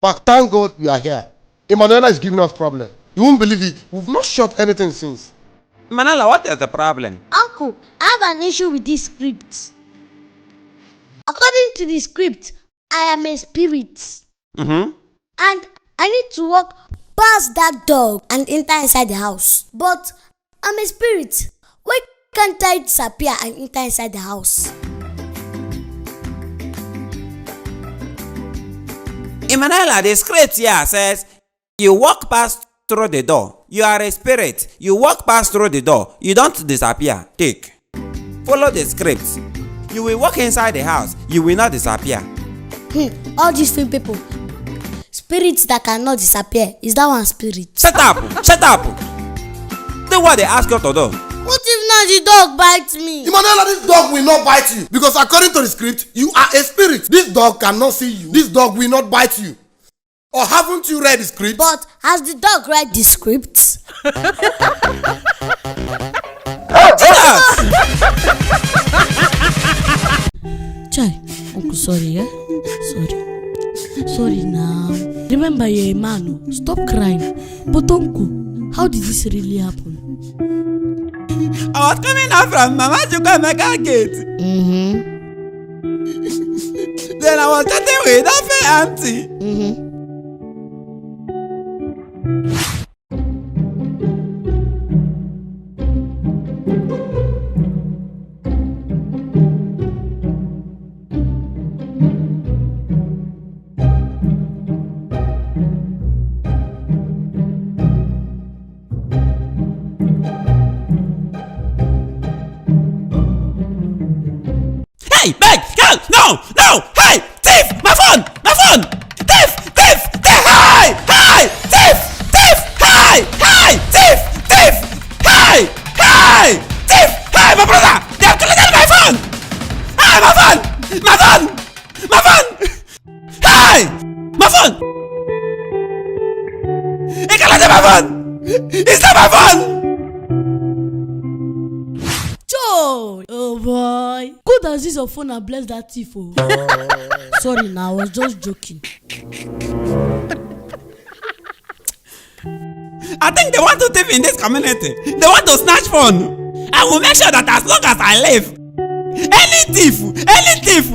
But thank God we are here. Emanuella is giving us problem. You won't believe it. We've not shot anything since. Emanuella, what is the problem? Uncle, I have an issue with this script. According to the script, I am a spirit. And I need to walk past that dog and enter inside the house. But I'm a spirit. Why can't I disappear and enter inside the house? Emanuella, the script here says you walk past through the door. You are a spirit. You walk past through the door. You don't disappear. Take. Follow the script. You will walk inside the house. You will not disappear. All these film people. Spirits that cannot disappear. Is that one spirit? Shut up! Shut up! Do what they ask you to do. What if now the dog bites me? Emanuella, this dog will not bite you. Because according to the script, you are a spirit. This dog cannot see you. This dog will not bite you. Or haven't you read the script? But has the dog read the script? Chai, Uncle, sorry, Sorry now. Remember, you're a man. Stop crying. But Uncle, how did this really happen? I was coming out from Mama to come make a gate. Then I was chatting with that auntie. Hey, beg, girl, no, hey, thief, my phone, thief, hey, thief, hey, my brother, they have collected my phone, hey, my phone, hey, my phone, they collected my phone, it's not my phone. Oh boy. Good as this your phone and bless that thief. Oh. Sorry now, I was just joking. I think they want to thief in this community. They want to snatch phone. I will make sure that as long as I live, any thief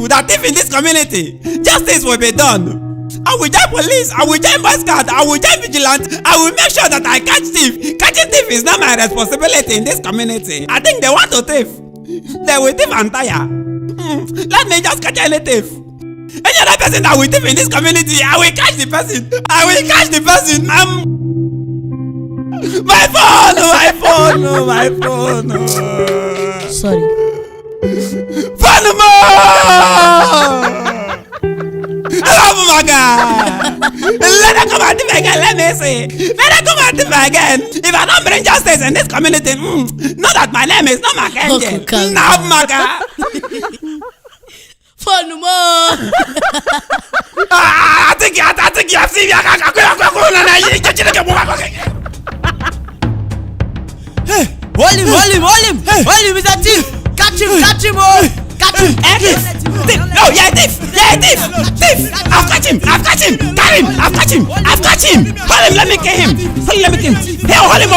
that thief in this community, justice will be done. I will join police, I will join Boy Scout, I will join vigilante. I will make sure that I catch thief. Catching thief is not my responsibility in this community. I think they want to thief. They will thief and tire. Let me just catch any thief. Any other person that will thief in this community, I will catch the person. My phone. Sorry. Phone oh my God! Let her come and thief again. Let me see. Let her come and thief again. If I don't bring justice in this community, know that my name is not Mackenzie. Now, Maga. Phone more. I think you have seen me. Hey, hold him, it's a thief. Catch him, oh. Catch him. No, you're a thief. I've catch him. Carry him. I've catch him. Hold him, let me kill him. Hey, hold him.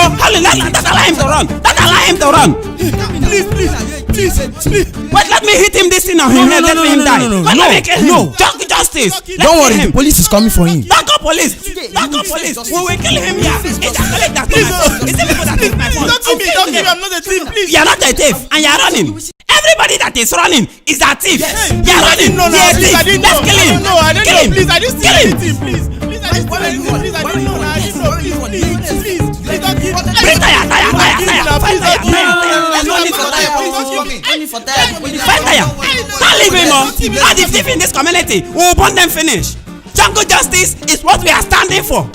Don't allow him to run. Please. Wait, let me hit him this thing on him. Let him die. Let me kill him. Justice. Don't worry, the police is coming for him. Don't call police. We will kill him here. It's a colleague that's my phone. It's the people that take my phone. Don't kill me, I'm not a thief, please. You're not a thief and you're running. Everybody that is running is a thief. You're running. No, You're a thief. I didn't Let's know. kill him. No, I didn't know. Please, I didn't kill him. Please, I didn't know. Please. Bring tire. Don't leave him on. All the thief in this community, we will burn them finish. Jungle justice is what we are standing for.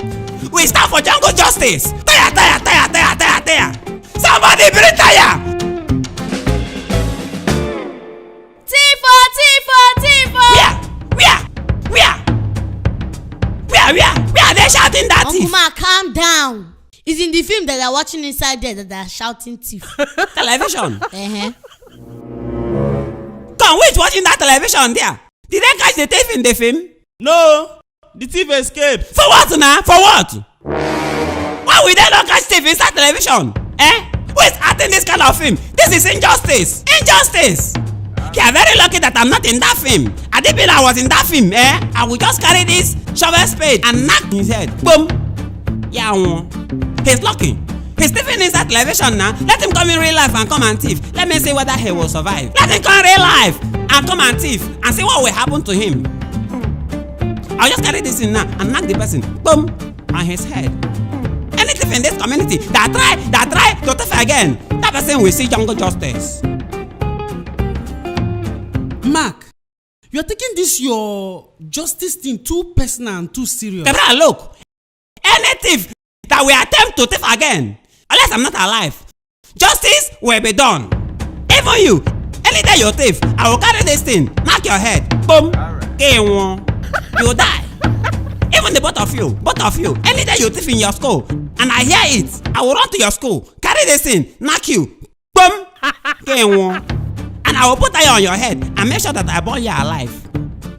We stand for jungle justice. Tire. Somebody bring tire. Tifo. Where are they shouting that thief? Uncle Ma, calm down. It's in the film that they're watching inside there that they're shouting thief. Television. Come, which watching that television there? Did they catch the thief in the film? No, The thief escaped. For what now? For what? Why will they not catch thief inside television? Who is acting this kind of film? This is injustice. Injustice. You are very lucky that I'm not in that film. Had it been I was in that film, I would just carry this shovel spade and knock his head. Boom. Yeah, he's lucky. He's living inside television now. Let him come in real life and come and thief. Let me see whether he will survive. Let him come in real life and come and thief and see what will happen to him. I'll just carry this in now and knock the person. Boom. On his head. Any thief in this community that try to thief again, that person will see jungle justice. Mark, you're taking this your justice thing too personal and too serious. Kabra, look. Any thief that will attempt to thief again, unless I'm not alive, justice will be done. Even you, any day you thief, I will carry this thing, knock your head, boom, you die. Even the both of you, any day you thief in your school, and I hear it, I will run to your school, carry this thing, knock you, boom, and I will put iron on your head and make sure that I burn you alive.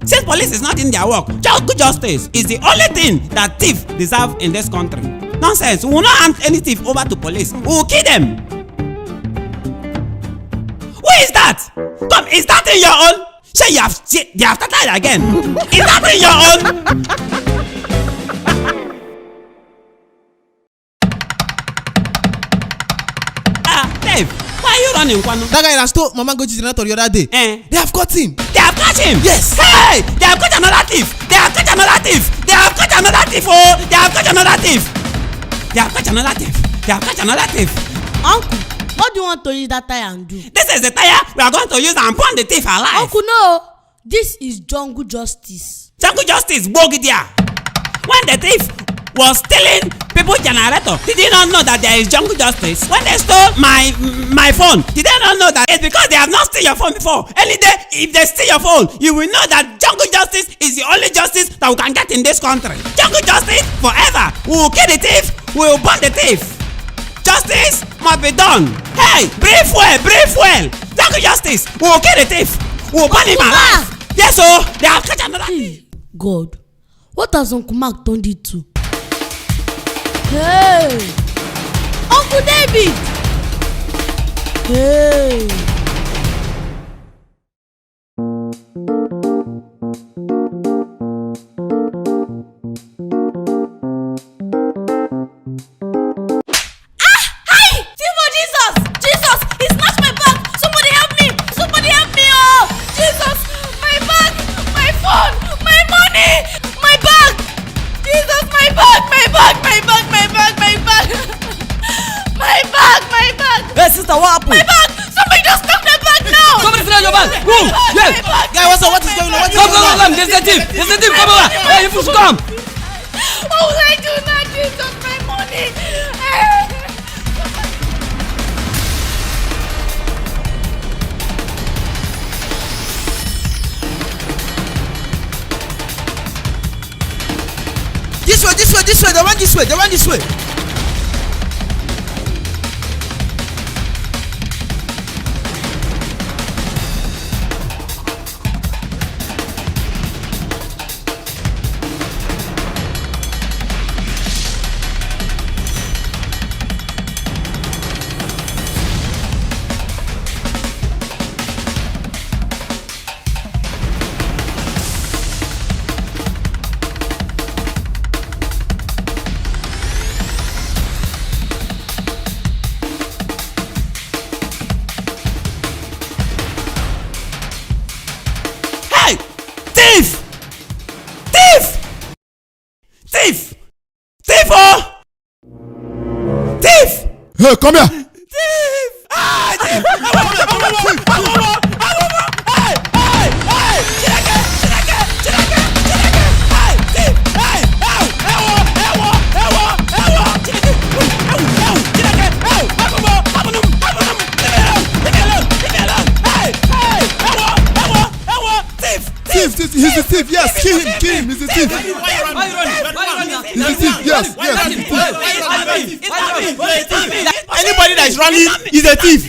Since police is not in their work, good justice is the only thing that thief deserve in this country. Nonsense. We will not hand any thief over to police. We will kill them. Who is that? Come, is that in your own? Say you have started again. Is that in your own? Thief, why are you running, Kwano? That guy that stole Mama Goji's generator the other day. They have caught him. They have caught him? Yes. Hey! They have caught another thief! They have caught another thief! They have caught another thief! Oh! They have caught another thief! They have caught another thief! They have caught another thief! Uncle, what do you want to use that tire and do? This is the tire we are going to use and burn the thief alive! Uncle, no. This is jungle justice. Jungle justice, Bogidia! When the thief was stealing people's generator, did they not know that there is jungle justice? When they stole my phone, did they not know that it's because they have not stolen your phone before? Any day, if they steal your phone, you will know that jungle justice is the only justice that we can get in this country. Jungle justice forever. We will kill the thief, we will burn the thief. Justice must be done. Hey, breathe well. Jungle justice, we will kill the thief, we will burn him alive. Yes, so they have catch another thief. God, what has Uncle Mark turned it to? Hey! Uncle David! Hey! Sister, what happened? My bag! Somebody just took the bag now! Somebody steal your bag! Move! Yes! Guy, what's up? What is going on? Come! There's a thief! Come over! Hey, you should come! What will I do now? Jesus, my money! This way! They run this way! Thief! Oh! Thief! Hey, come here! Thief! Ah, thief! Thief! He's a thief! Yes, kill him! He's a thief! He's a thief! Yes! Anybody that is running is a thief.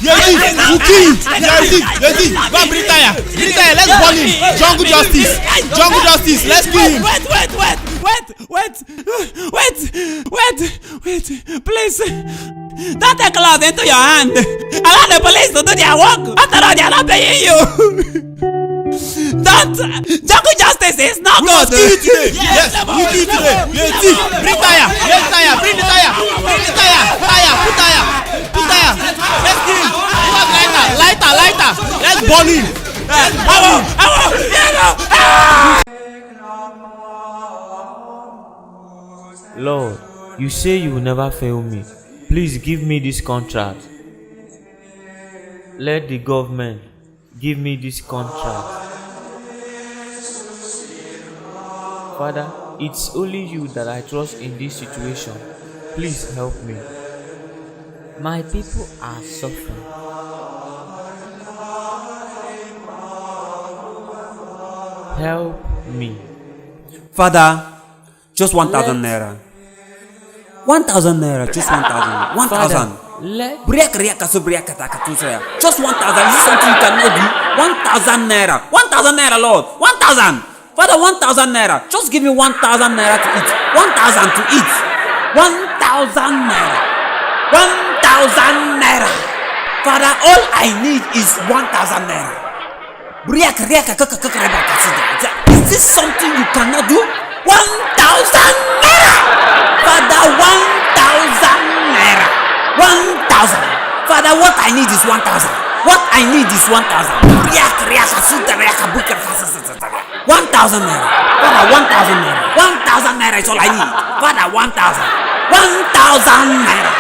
You're a thief. You kill it. You're a thief. You're a thief. Go and bring tire. Bring tire. Let's burn him. Jungle justice. Jungle justice. Let's kill him. Wait, please. Don't take laws into your hand. Allow the police to do their work. After all, they are not paying you. Don't. Jungle justice is not good. Kill it today. Yes, you kill it today. You're a thief. Bring tire. Bring tire. Bring the tire. Bring the tire. Tire. Put tire. Put tire. Let's kill him. Lighter. Let's burn him. Lord, you say you will never fail me. Please give me this contract. Let the government give me this contract. Father, it's only you that I trust in this situation. Please help me. My people are suffering. Help me. Father, just 1,000 naira. 1,000 naira, just 1,000. 1,000. Let Just 1,000. Is this something you cannot do? 1,000 naira. 1,000 naira, Lord. 1,000. Father, 1,000 naira. Just give me 1,000 naira to eat. 1,000 to eat. 1,000 naira. 1,000 naira. Father, all I need is 1,000 naira. Is this something you cannot do? 1,000 naira. Father, 1,000 naira. 1,000. Father, what I need is 1,000. What I need is 1,000. 1,000 naira. Father, 1,000 naira. 1,000 naira is all I need. Father, 1,000. 1,000 naira.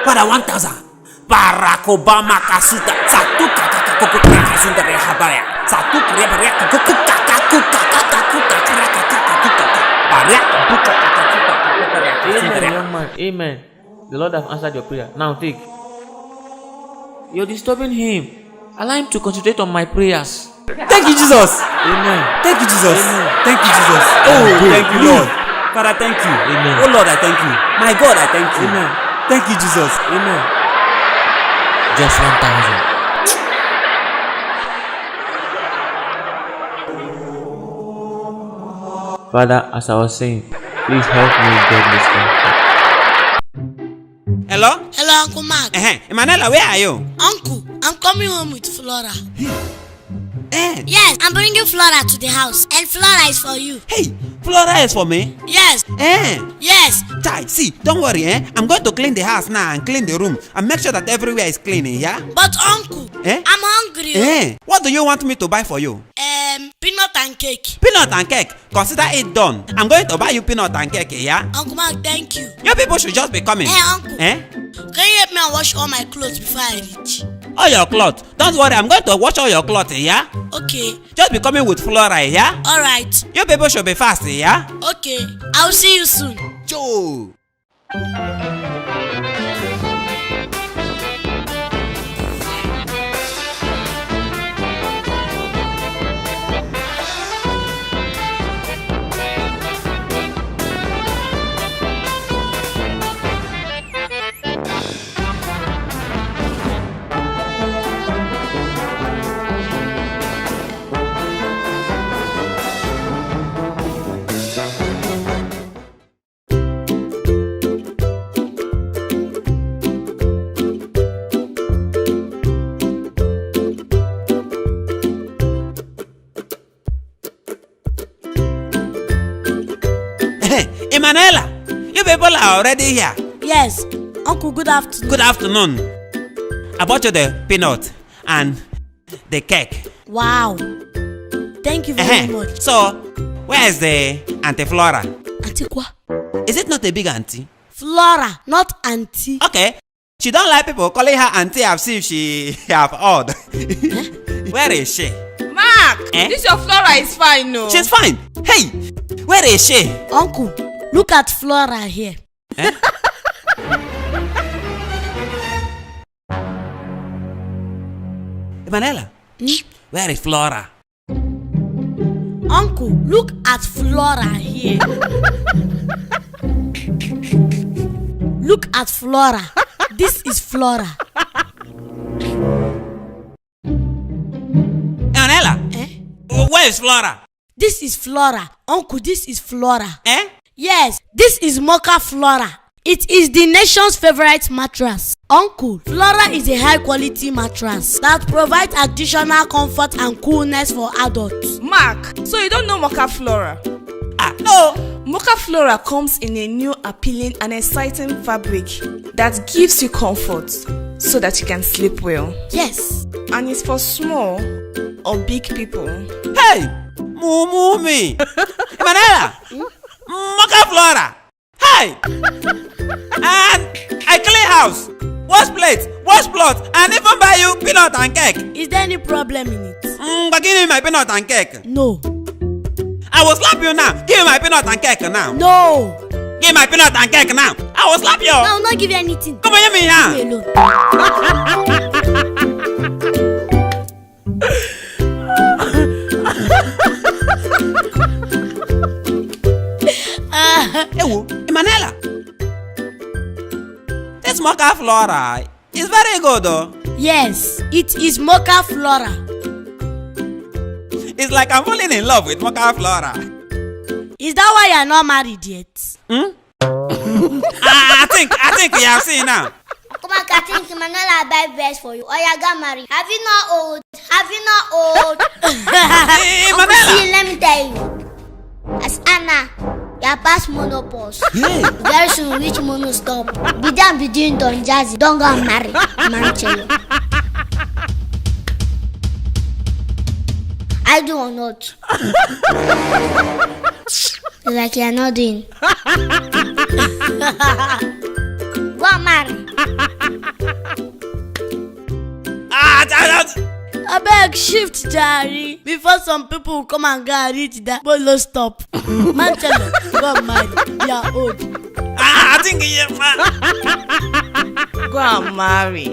Father, 1,000. Barack Obama kasuta satu kakak kasuta rehabaya satu kriya bariak Amen, young man. Amen. The Lord has answered your prayer. Now take. You're disturbing him. Allow him to concentrate on my prayers. Thank you, Jesus. Amen. Thank you, Jesus. Amen. Thank you, Jesus. Oh, thank you, Lord. Father, thank you. Amen. Oh, Lord, I thank you. My God, I thank you. Amen. Thank you, Jesus. Amen. Just 1,000. Father, as I was saying, please help me get this contract. Hello? Hello, Uncle Mark. Emanuella, where are you? Uncle, I'm coming home with Flora. Eh? Yes, I'm bringing Flora to the house. And Flora is for you. Hey, Flora is for me? Yes. Yes. Chai, see, don't worry, I'm going to clean the house now and clean the room and make sure that everywhere is clean, yeah? But Uncle, I'm hungry. What do you want me to buy for you? Peanut and cake. Peanut and cake. Consider it done. I'm going to buy you peanut and cake, yeah? Uncle Mark, thank you. Your people should just be coming. Hey, Uncle. Eh? Can you help me and wash all my clothes before I reach? All your clothes. Don't worry, I'm going to wash all your clothes, yeah? Okay. Just be coming with Flora, yeah? Alright. Your people should be fast, yeah? Okay. I'll see you soon. Joe. Emanuella, you people are already here. Yes. Uncle, good afternoon. Good afternoon. I bought you the peanut and the cake. Wow. Thank you very much. So, where is the Auntie Flora? Auntie Kwa? Is it not a big auntie? Flora, not auntie. Okay. She don't like people calling her auntie as if she have odd. Where is she? Mark, this your Flora is fine, no? She's fine. Hey, where is she? Uncle, look at Flora here. Emanuella, where is Flora? Uncle, look at Flora here. Look at Flora. This is Flora. Emanuella, where is Flora? This is Flora. Uncle, this is Flora. Eh? Yes, this is Mocha Flora. It is the nation's favorite mattress. Uncle, Flora is a high-quality mattress that provides additional comfort and coolness for adults. Mark, so you don't know Mocha Flora? No. Mocha Flora comes in a new appealing and exciting fabric that gives you comfort so that you can sleep well. Yes. And it's for small or big people. Hey, me. Emanuella, Mocha Flora. Hey, and I clean house, wash plates, wash plots, and even buy you peanut and cake. Is there any problem in it? But give me my peanut and cake. No. I will slap you now. Give me my peanut and cake now. No. Give me my peanut and cake now. I will slap you. I will not give you anything. Come on, give me here. Leave me alone. Emanuella, this Mocha Flora is very good though. Yes, it is Mocha Flora. It's like I'm falling in love with Mocha Flora. Is that why you are not married yet? I think we have seen now. Come on, I think Emanuella buy best for you. Or you got married. Have you not old? Have you not old? Emanuella. See, let me tell you. As Anna, you are past monopause. Very soon reach mono stop. Be done be doing Don Jazzy. Don't go and marry. Manchelo. I do or not? Like you are not doing. Go and marry. I beg shift Jerry before some people will come and go and reach that bolo stop. Manchelo, go and marry. You are old. I think Go and marry.